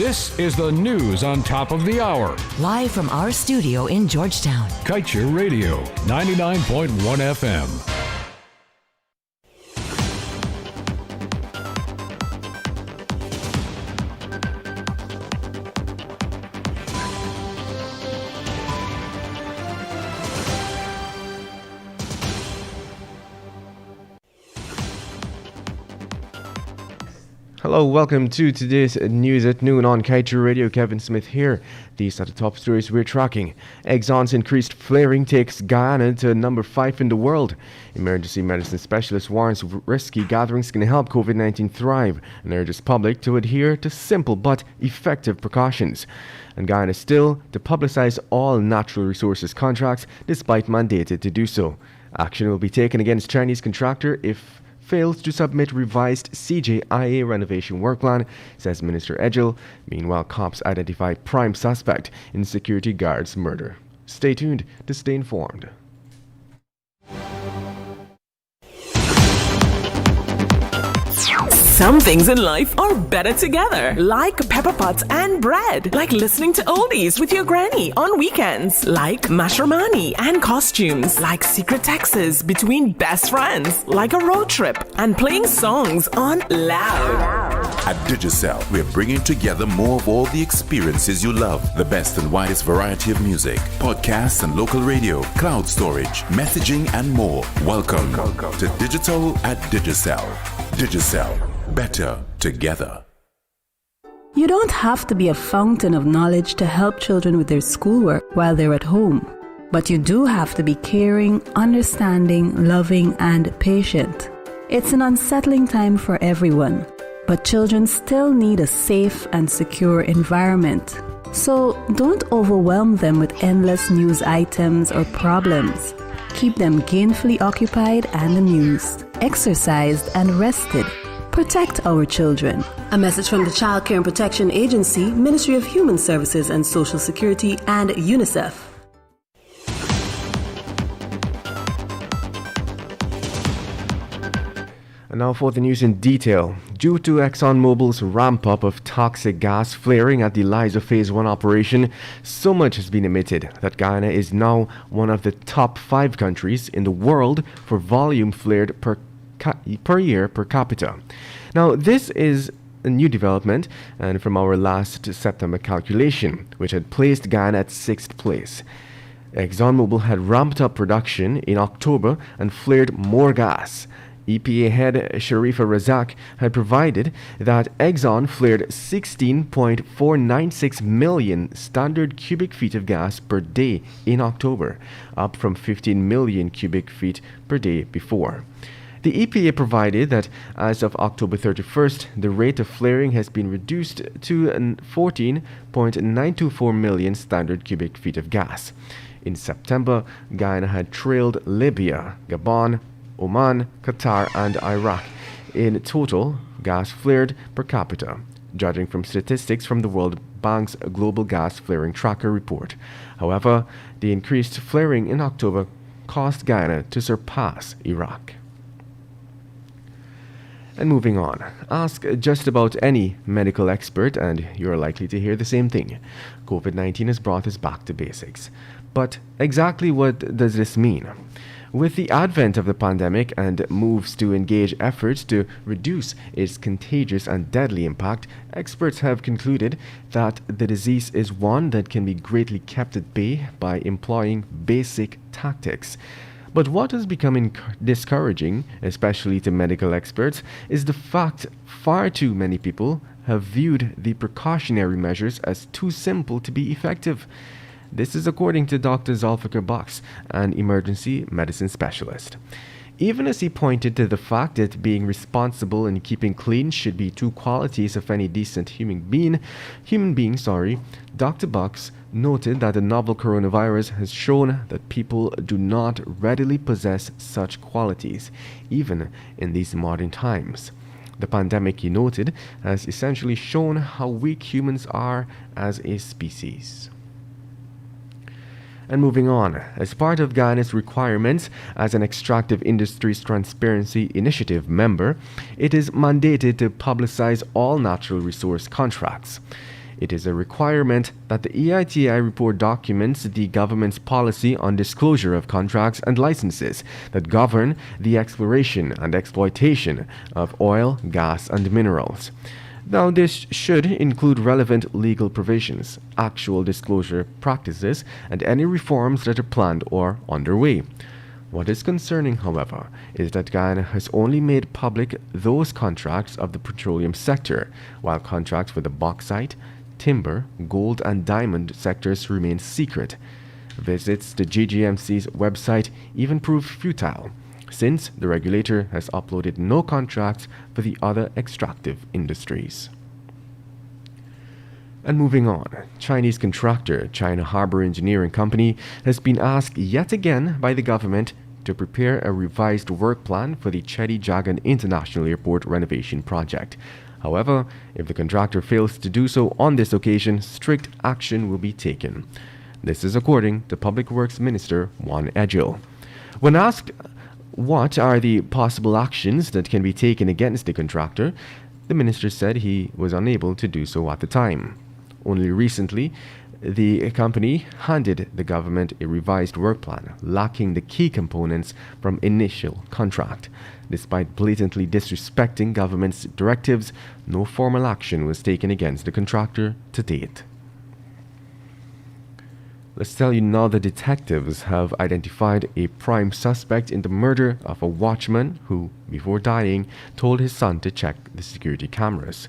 This is the news on top of the hour. Live from our studio in Georgetown. Kaieteur Radio, 99.1 FM. Hello, welcome to today's News at Noon on Kaieteur Radio. Kevin Smith here. These are the top stories we're tracking. Exxon's increased flaring takes Guyana to number 5 in the world. Emergency medicine specialist warns risky gatherings can help COVID-19 thrive and urges public to adhere to simple but effective precautions. And Guyana still to publicize all natural resources contracts despite mandated to do so. Action will be taken against Chinese contractor if fails to submit revised CJIA renovation work plan, says Minister Edgell. Meanwhile, cops identify prime suspect in security guard's murder. Stay tuned to stay informed. Some things in life are better together, like pepper pots and bread, like listening to oldies with your granny on weekends, like mashramani and costumes, like secret texts between best friends, like a road trip, and playing songs on loud. At Digicel, we're bringing together more of all the experiences you love. The best and widest variety of music, podcasts and local radio, cloud storage, messaging and more. Welcome to Digital at Digicel. Digicel. Better together. You don't have to be a fountain of knowledge to help children with their schoolwork while they're at home. But you do have to be caring, understanding, loving, and patient. It's an unsettling time for everyone, but children still need a safe and secure environment. So don't overwhelm them with endless news items or problems. Keep them gainfully occupied and amused, exercised and rested. Protect our children. A message from the Child Care and Protection Agency, Ministry of Human Services and Social Security, and UNICEF. And now for the news in detail. Due to ExxonMobil's ramp-up of toxic gas flaring at the Liza Phase 1 operation, so much has been emitted that Guyana is now one of the top 5 countries in the world for volume flared per year per capita. Now, this is a new development and from our last September calculation, which had placed Guyana at 6th place. ExxonMobil had ramped up production in October and flared more gas. EPA head Sharifa Razak had provided that Exxon flared 16.496 million standard cubic feet of gas per day in October, up from 15 million cubic feet per day before. The EPA provided that as of October 31st, the rate of flaring has been reduced to 14.924 million standard cubic feet of gas. In September, Guyana had trailed Libya, Gabon, Oman, Qatar, and Iraq in total gas flared per capita, judging from statistics from the World Bank's Global Gas Flaring Tracker report. However, the increased flaring in October caused Guyana to surpass Iraq. And moving on, ask just about any medical expert and you're likely to hear the same thing. COVID-19 has brought us back to basics. But exactly what does this mean? With the advent of the pandemic and moves to engage efforts to reduce its contagious and deadly impact, experts have concluded that the disease is one that can be greatly kept at bay by employing basic tactics. But what has become discouraging, especially to medical experts, is the fact far too many people have viewed the precautionary measures as too simple to be effective. This is according to Dr. Zulfikar Box, an emergency medicine specialist. Even as he pointed to the fact that being responsible and keeping clean should be 2 qualities of any decent human being, Dr. Box noted that the novel coronavirus has shown that people do not readily possess such qualities, even in these modern times. The pandemic, he noted, has essentially shown how weak humans are as a species. And moving on, as part of Guyana's requirements as an Extractive Industries Transparency Initiative member, it is mandated to publicize all natural resource contracts. It is a requirement that the EITI report documents the government's policy on disclosure of contracts and licenses that govern the exploration and exploitation of oil, gas, and minerals. Now, this should include relevant legal provisions, actual disclosure practices, and any reforms that are planned or underway. What is concerning, however, is that Guyana has only made public those contracts of the petroleum sector, while contracts for the bauxite, timber, gold, and diamond sectors remain secret. Visits to GGMC's website even prove futile, since the regulator has uploaded no contracts for the other extractive industries. And moving on, Chinese contractor China Harbour Engineering Company has been asked yet again by the government to prepare a revised work plan for the Chedi Jagan International Airport renovation project. However, if the contractor fails to do so on this occasion, strict action will be taken. This is according to Public Works Minister Juan Edgil. When asked what are the possible actions that can be taken against the contractor, the minister said he was unable to do so at the time. Only recently, the company handed the government a revised work plan, lacking the key components from initial contract. Despite blatantly disrespecting government's directives, no formal action was taken against the contractor to date. Let's tell you now that detectives have identified a prime suspect in the murder of a watchman who, before dying, told his son to check the security cameras.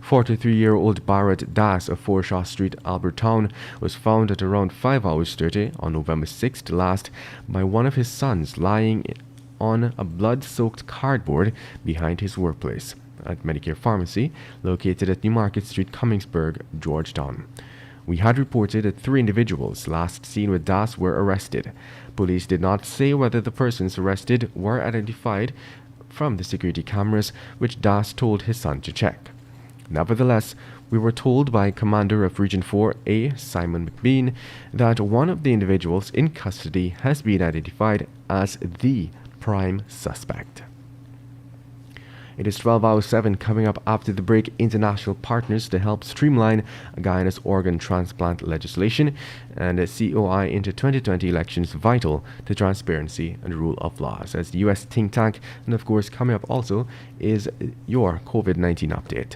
43-year-old Bharat Das of Forshaw Street, Albertown, was found at around 5:30 on November 6th last by one of his sons lying on a blood-soaked cardboard behind his workplace at Medicare Pharmacy, located at Newmarket Street, Cummingsburg, Georgetown. We had reported that 3 individuals last seen with Das were arrested. Police did not say whether the persons arrested were identified from the security cameras, which Das told his son to check. Nevertheless, we were told by Commander of Region 4A, Simon McBean, that one of the individuals in custody has been identified as the prime suspect. It is 12:07 coming up after the break. International partners to help streamline Guyana's organ transplant legislation and a COI into 2020 elections vital to transparency and rule of law, says the U.S. think tank. And of course, coming up also is your COVID-19 update.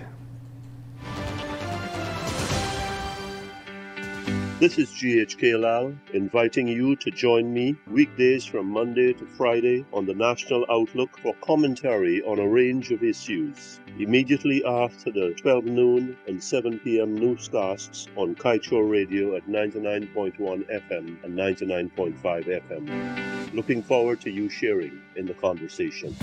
This is GHK Lal inviting you to join me weekdays from Monday to Friday on the National Outlook for commentary on a range of issues. Immediately after the 12 noon and 7 p.m. newscasts on Kaieteur Radio at 99.1 FM and 99.5 FM. Looking forward to you sharing in the conversation.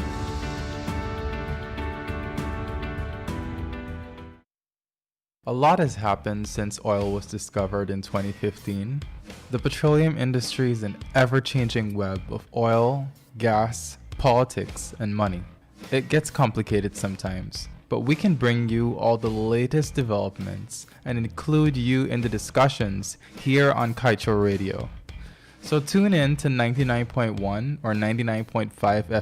A lot has happened since oil was discovered in 2015. The petroleum industry is an ever-changing web of oil, gas, politics, and money. It gets complicated sometimes, but we can bring you all the latest developments and include you in the discussions here on Kaieteur Radio. So tune in to 99.1 or 99.5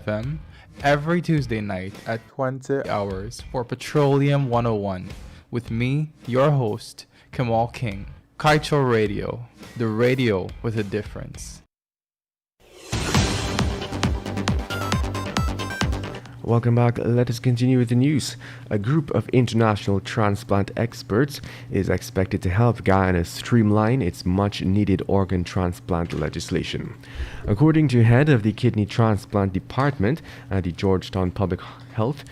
FM every Tuesday night at 20 hours for Petroleum 101. With me, your host, Kamal King. Kaieteur Radio, the radio with a difference. Welcome back. Let us continue with the news. A group of international transplant experts is expected to help Guyana streamline its much-needed organ transplant legislation. According to head of the kidney transplant department at the Georgetown Public Health,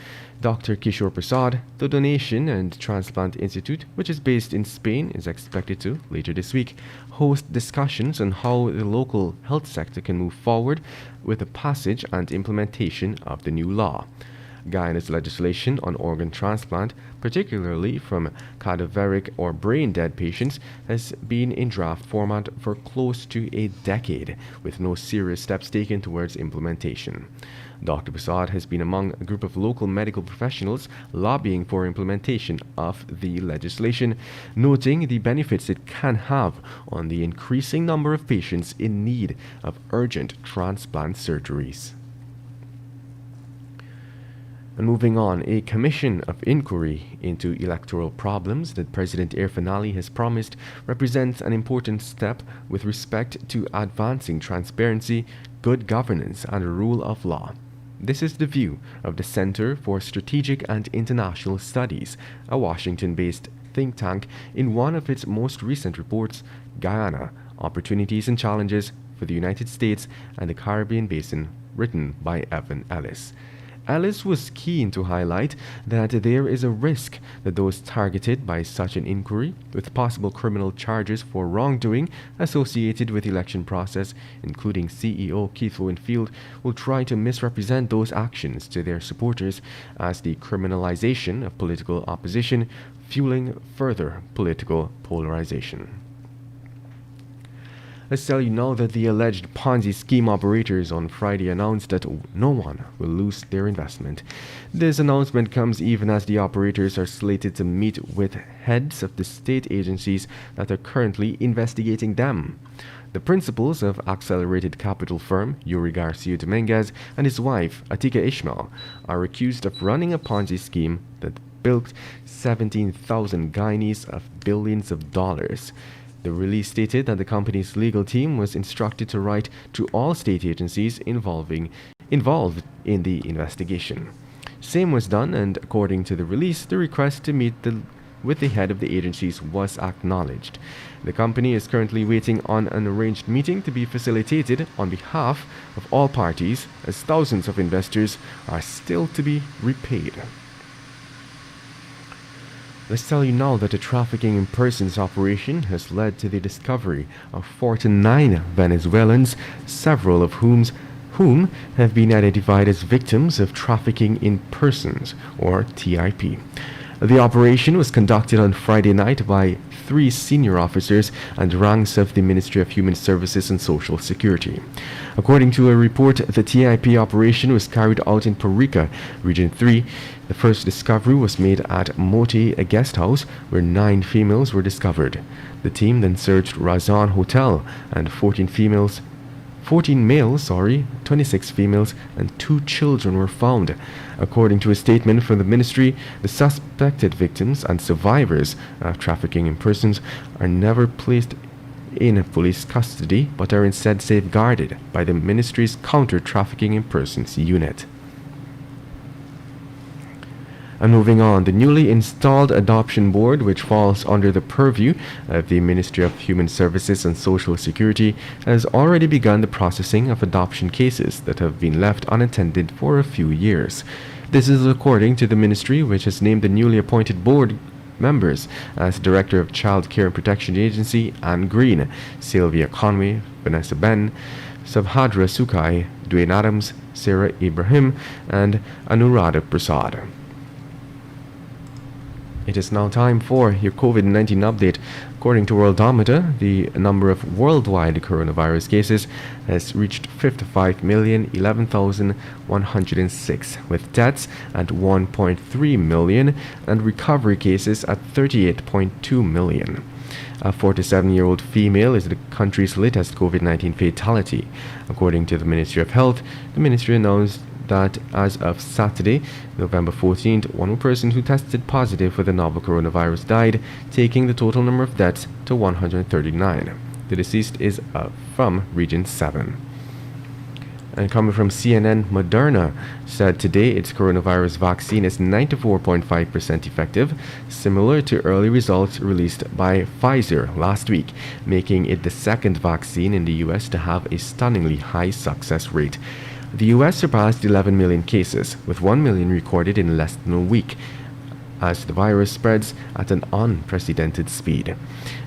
Dr. Kaieteur Prasad, the Donation and Transplant Institute, which is based in Spain, is expected to, later this week, host discussions on how the local health sector can move forward with the passage and implementation of the new law. Guyana's legislation on organ transplant, particularly from cadaveric or brain-dead patients, has been in draft format for close to a decade, with no serious steps taken towards implementation. Dr. Prasad has been among a group of local medical professionals lobbying for implementation of the legislation, noting the benefits it can have on the increasing number of patients in need of urgent transplant surgeries. And moving on, a commission of inquiry into electoral problems that President Irfaan Ali has promised represents an important step with respect to advancing transparency, good governance, and the rule of law. This is the view of the Center for Strategic and International Studies, a Washington-based think tank, in one of its most recent reports, Guyana, Opportunities and Challenges for the United States and the Caribbean Basin, written by Evan Ellis. Ellis was keen to highlight that there is a risk that those targeted by such an inquiry, with possible criminal charges for wrongdoing associated with the election process, including CEO Keith Winfield, will try to misrepresent those actions to their supporters as the criminalization of political opposition, fueling further political polarization. Let's tell you now that the alleged Ponzi scheme operators on Friday announced that no one will lose their investment. This announcement comes even as the operators are slated to meet with heads of the state agencies that are currently investigating them. The principals of accelerated capital firm Yuri Garcia Dominguez and his wife Atika Ishmael are accused of running a Ponzi scheme that bilked 17,000 Guineas of billions of dollars. The release stated that the company's legal team was instructed to write to all state agencies involved in the investigation. Same was done, and according to the release, the request to meet with the head of the agencies was acknowledged. The company is currently waiting on an arranged meeting to be facilitated on behalf of all parties, as thousands of investors are still to be repaid. Let's tell you now that the trafficking in persons operation has led to the discovery of 49 Venezuelans, several of whom have been identified as victims of trafficking in persons, or TIP. The operation was conducted on Friday night by 3 senior officers and ranks of the Ministry of Human Services and Social Security. According to a report, the TIP operation was carried out in Parica, Region 3. The first discovery was made at Moti, a guest house, where 9 females were discovered. The team then searched Razan Hotel, and 14 males, 26 females, and 2 children were found. According to a statement from the ministry, the suspected victims and survivors of trafficking in persons are never placed in police custody, but are instead safeguarded by the ministry's Counter-Trafficking in Persons unit. And moving on, the newly installed Adoption Board, which falls under the purview of the Ministry of Human Services and Social Security, has already begun the processing of adoption cases that have been left unattended for a few years. This is according to the ministry, which has named the newly appointed board members as Director of Child Care and Protection Agency Anne Green, Sylvia Conway, Vanessa Ben, Subhadra Sukai, Dwayne Adams, Sarah Ibrahim, and Anuradha Prasad. It is now time for your COVID-19 update. According to Worldometer, the number of worldwide coronavirus cases has reached 55,011,106, with deaths at 1.3 million and recovery cases at 38.2 million. A 47-year-old female is the country's latest COVID-19 fatality. According to the Ministry of Health, the ministry announced that as of Saturday, November 14th, one more person who tested positive for the novel coronavirus died, taking the total number of deaths to 139. The deceased is from Region 7. And coming from CNN, Moderna said today its coronavirus vaccine is 94.5% effective, similar to early results released by Pfizer last week, making it the second vaccine in the US to have a stunningly high success rate. The US surpassed 11 million cases, with 1 million recorded in less than a week, as the virus spreads at an unprecedented speed.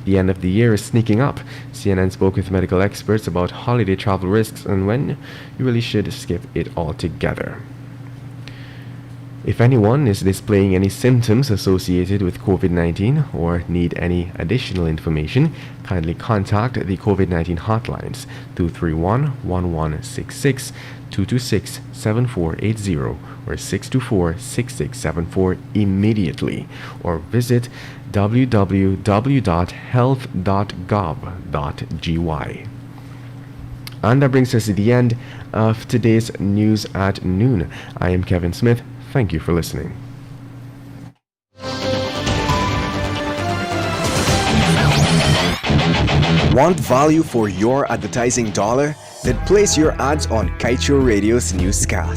The end of the year is sneaking up. CNN spoke with medical experts about holiday travel risks and when you really should skip it altogether. If anyone is displaying any symptoms associated with COVID-19 or need any additional information, kindly contact the COVID-19 hotlines 231-1166, 226-7480, or 624-6674 immediately, or visit www.health.gov.gy. And that brings us to the end of today's News at Noon. I am Kevin Smith. Thank you for listening. Want value for your advertising dollar? Then place your ads on Kaieteur Radio's Newscast.